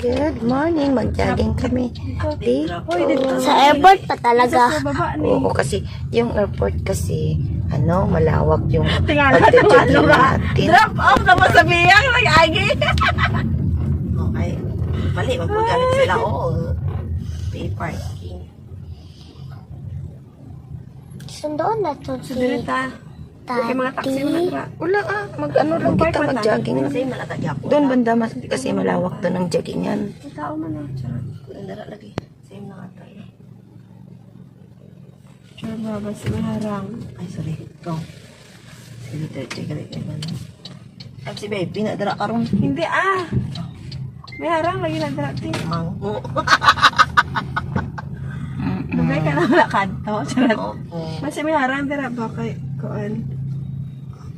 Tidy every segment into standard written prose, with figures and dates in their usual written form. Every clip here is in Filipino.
Good morning. Mag-jogging kami. Dito. Sa airport pa talaga. Oo, kasi yung airport kasi, malawak yung Tingala pagjogging natin. Drop off na masabihan. Mag-agi. Okay. Mali, magpagalit sila. Oo. Pay parking. Sundoon na to si Dirita. Okay, mga taxi mo na tira. Wala mag-ano lang kita, mag-jogging. Kasi malakad Doon banda mas kasi malawak doon ang joggingan. May tao man na. Charot. Dara lagi. Same na nga tayo. Charot ba? Basta may harang. Ay, sorry. Go. Sige, check it. Ay, si baby, nadara ka ron. Hindi may harang lagi na darating. Mangko. Dugay ka na malakad to. Charot. Opo. Basta may harang dira ba kay kuan.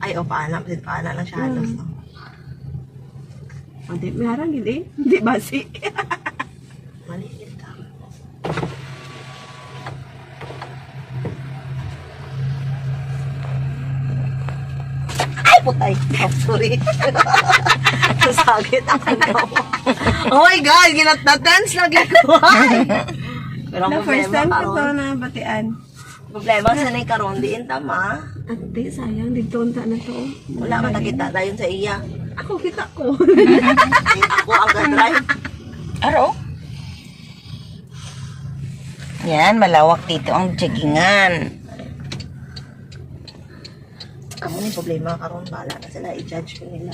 Ay, paana lang siya halos. Hindi, may harang hindi. Hindi basi. Maliit ka. Ay, putay. Oh, sorry. Sasagit ang ano. Oh my God, ginat-dance lagi ko. Pero Na first time ko to karon. na batian. Problema sa nay karon diin tama. Ate, sayang. Dito unta na to. Wala man kita dayon sa iya. Ako kita ko. Ako ang ga-drive. Aro? Yan, malawak dito ang joggingan. Kamu ni problema karon bala na sila i-judge ko nila.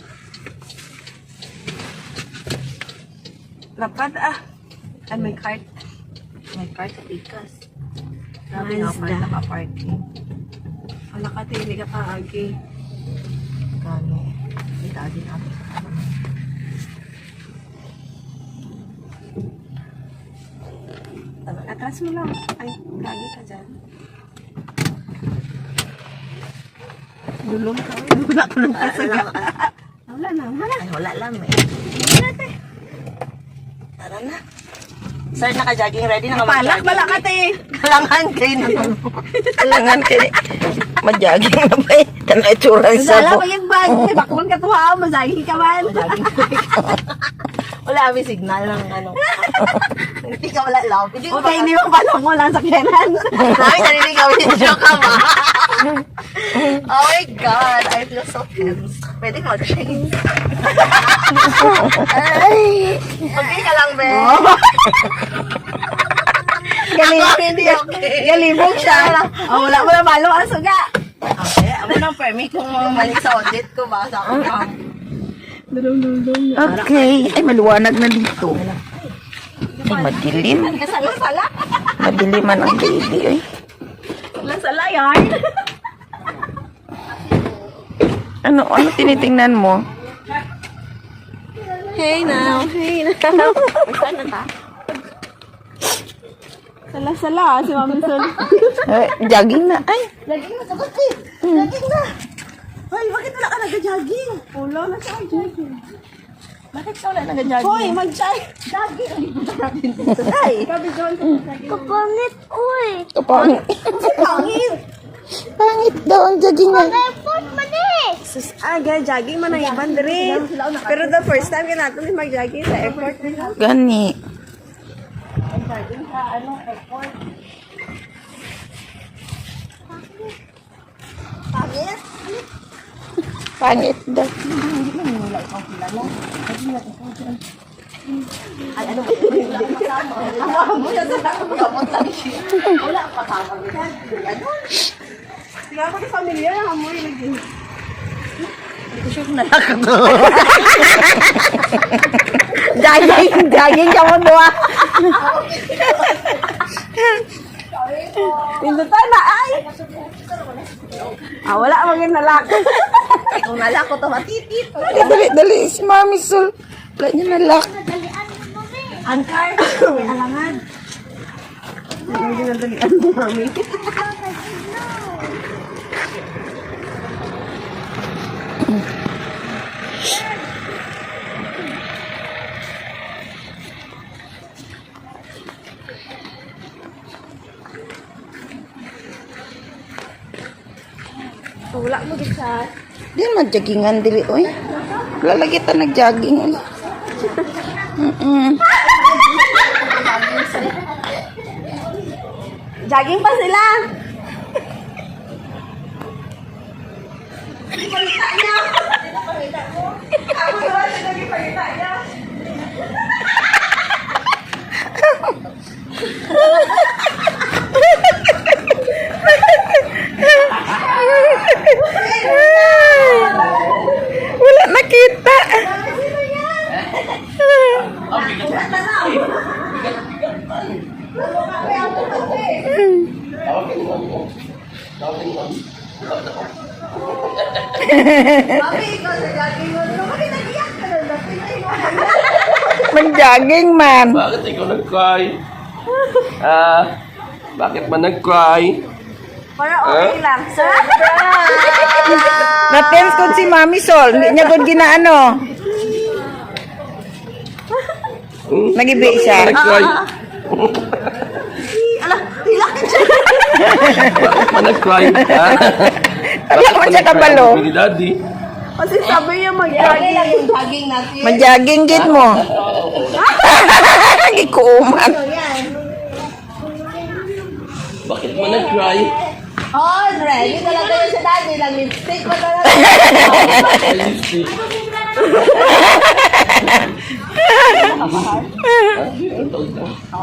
Lapad Ay, may cart. May cart sa pikas. Grabe Nice nga da. naka-parking. Wala ka, hindi ka paagi. Kano? May tagi natin. Atras mo lang. Ay, lagi ka dyan. Dulong ka. Wala ka ng kasaga. Wala na. Ay, wala lang eh. Tara na. Sir, naka-jogging ready na ka Palak, wala ka, te. Kalangan kayo na. Kalangan kayo. Mag-jogging na ba eh. Tanay tsura sa Wala pa yung bag. Bakbang ka tuha. Masaging ka man. Wala kami signal ng ano. Hindi ka wala lang. Okay, hindi mo palong mo lang sa kyanan. Ay, narinig kami dito ka ba? Oh my God, I feel so tense. Pwede ka mag-change. Okay ka lang, be. Galibog siya. Oh, wala mo na malo ang suga. Okay, ako ng permit kung mali sa audit ko ba sa akong Dulong. Okay. Ay, maluwanag na dito. Ay, madilim. Sala-sala. Madiliman ang baby, eh. Sala-sala yan. Ano tinitingnan mo? Hey now. Saan na ta? Sala-sala si Mami Sol. Jogging na. Ay, Laging na sagot eh. Laging na. Hoy, bakit wala ka nag-jogging? Ulo na siya jogging. bakit ka wala nag-jogging? Hoy, mag-jogging. Ay, Kabi John. Kapangit, uy. Kapangit. Pangit. Pangit daw ang jogging na. Airport man eh. Sus, jogging man ang iban rin. Pero the first time ka natin mag-jogging sa airport. Gani. Jogging sa airport. Pangit? Pangit daw. Ay, ano ba? Gamot lang siya. Wala pa kasama. Sige ako ni familia, hamoy lagi. Hindi ko sure kung nalakad. Jogging ka mo doon. Pindutan na ay! Wala maging nalak. Kung nalak ko to matitit. Dali. Si Mami Sol. Wala niya nalak. Angkar! May alangan. Hindi ginadalian mo, mami. Wala mo gisa. Di man joggingan dili oy. Lalagi ta nag-jogging. Jogging pa sila. Wala nakita. Mami, ikaw sa jogging mo. Bakit nag-iyak ka na? Mag-jogging man. Bakit ikaw nag-cry? Bakit man nag-cry? Para okay lang. Sir? Na-tense ko si Mami Sol. Hindi niya good ginaano. Nag-ibi siya. Nag-cry? Ala, hilakit siya. Bakit man nag-cry? Wala man siya kabalo. Ni Daddy. Kasi sabi niya mag-jogging. Yung jogging natin. Mag-jogging gid mo. Gikuman. Bakit man nag-cry? Oh, ready talaga yun sa daddy. Lang lipstick pa talaga. Ay, lipstick.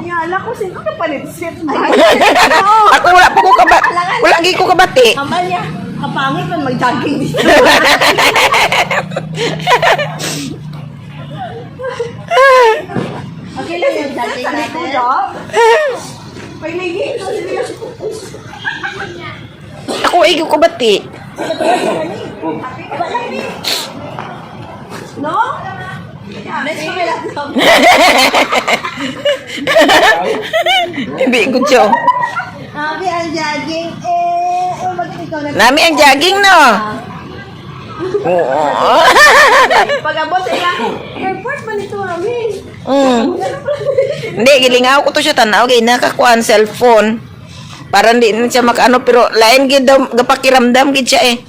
Yala ko, sino ka palipstick? Ako wala pa ko wala gi ko kabati. Kamal niya. Kapangit man mag-jogging dito. Okay lang yung jogging natin. May naging Ako igi ko kabati. no? Let's go laptop. Ibi ko siya. Sabi ang jogging, bakit ikaw na? Nami ang jogging no. Oo. Pag-abot sila, airport man ito, Mami. Hindi, gilingaw ko to siya tanaw. Kaya nakakuha ang cellphone. Para hindi na siya makaano. Pero lain gid daw, gapakiramdam gid siya eh.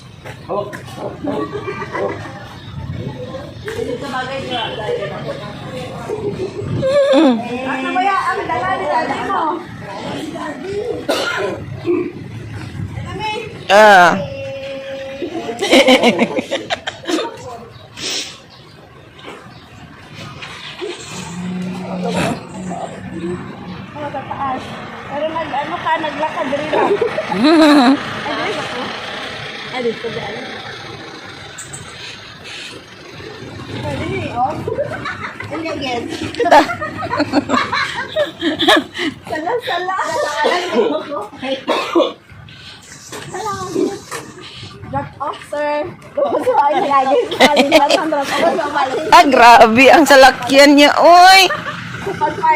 Ano ba yan? Ang dala ni daddy mo. Ah. Pero nag-ano ka, naglakad rin lang. Ay, dito ba? Hindi, again. Sala-sala. Drop off, sir. So, ay, lagi. Drop off. Ah, grabe ang salakyan niya. Oy.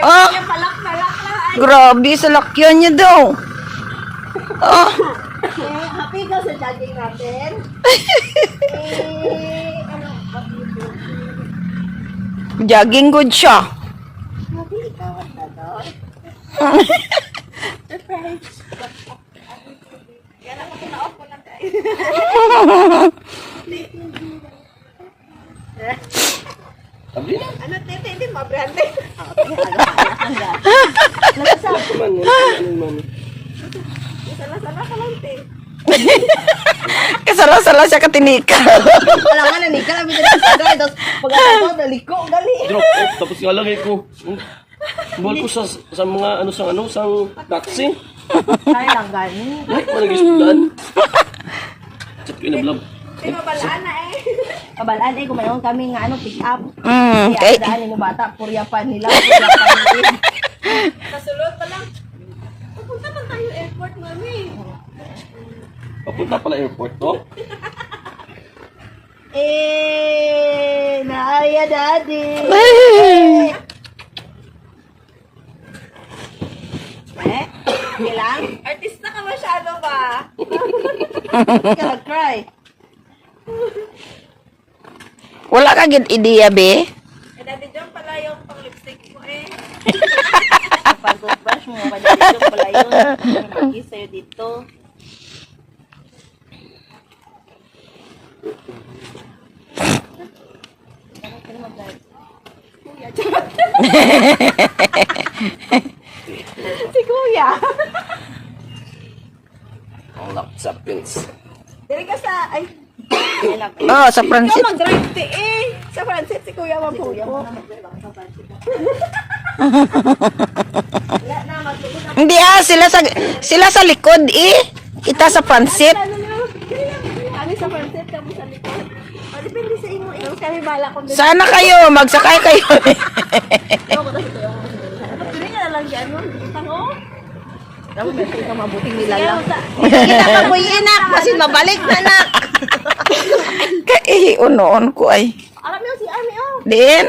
Ah, Palak-palak na. grabe salakyan niya daw. Ah. Happy ka sa jogging natin? Ano? Jogging good siya. Happy ka na doon? Surprise. Yan ako pina-off ko na tayo. Sabi na. Ano, tete, hindi mabrante. Man. Sala-sala ka lang, te. Kasala-sala siya katinika. Wala nga, nanika na bitin sa guard. Tapos, pag-ato, naliko, gali. Drop off. Tapos ngalagay ko. Buwan ko sa mga sang taxi. Kaya lang, gani. Lahat mo nag-ispulan. Chat ko inablog. Pero mabalaan na eh. Kabalaan eh, kumayon kami nga pick up. Okay. Kaya daan mo bata, puryapan nila. Puryapan nila. Kasulot pa lang. Pupunta pa tayo airport, mami. Papunta pala airport to. Naaya daddy. Kailang? Artista ka masyado ba? Hindi ka nag-cry. Wala ka gid ideya be? Daddy John pala yung pang-lipstick mo eh. Pag-toothbrush mo, Daddy John pala yun. Mag-kiss sa'yo dito. Si Kuya. Ang lock sa pins. Dili ka sa, ay, Oh, sa ikaw Francis. mag-drive ti eh. Sa Francis, si Kuya mapupo. Hindi sila sa likod Kita sa Francis. Kami sa Francis, kami sa likod. O, depende sa imo eh. Kami bala kung dito. Sana kayo, magsakay kayo. Pili nga na lang dyan, no? Tango? Dapat may ka mabuting nilalang. Kita ka mo inak, kasi mabalik na nak. Kaya unoon ko ay. Alam mo si Ami, oh. Din.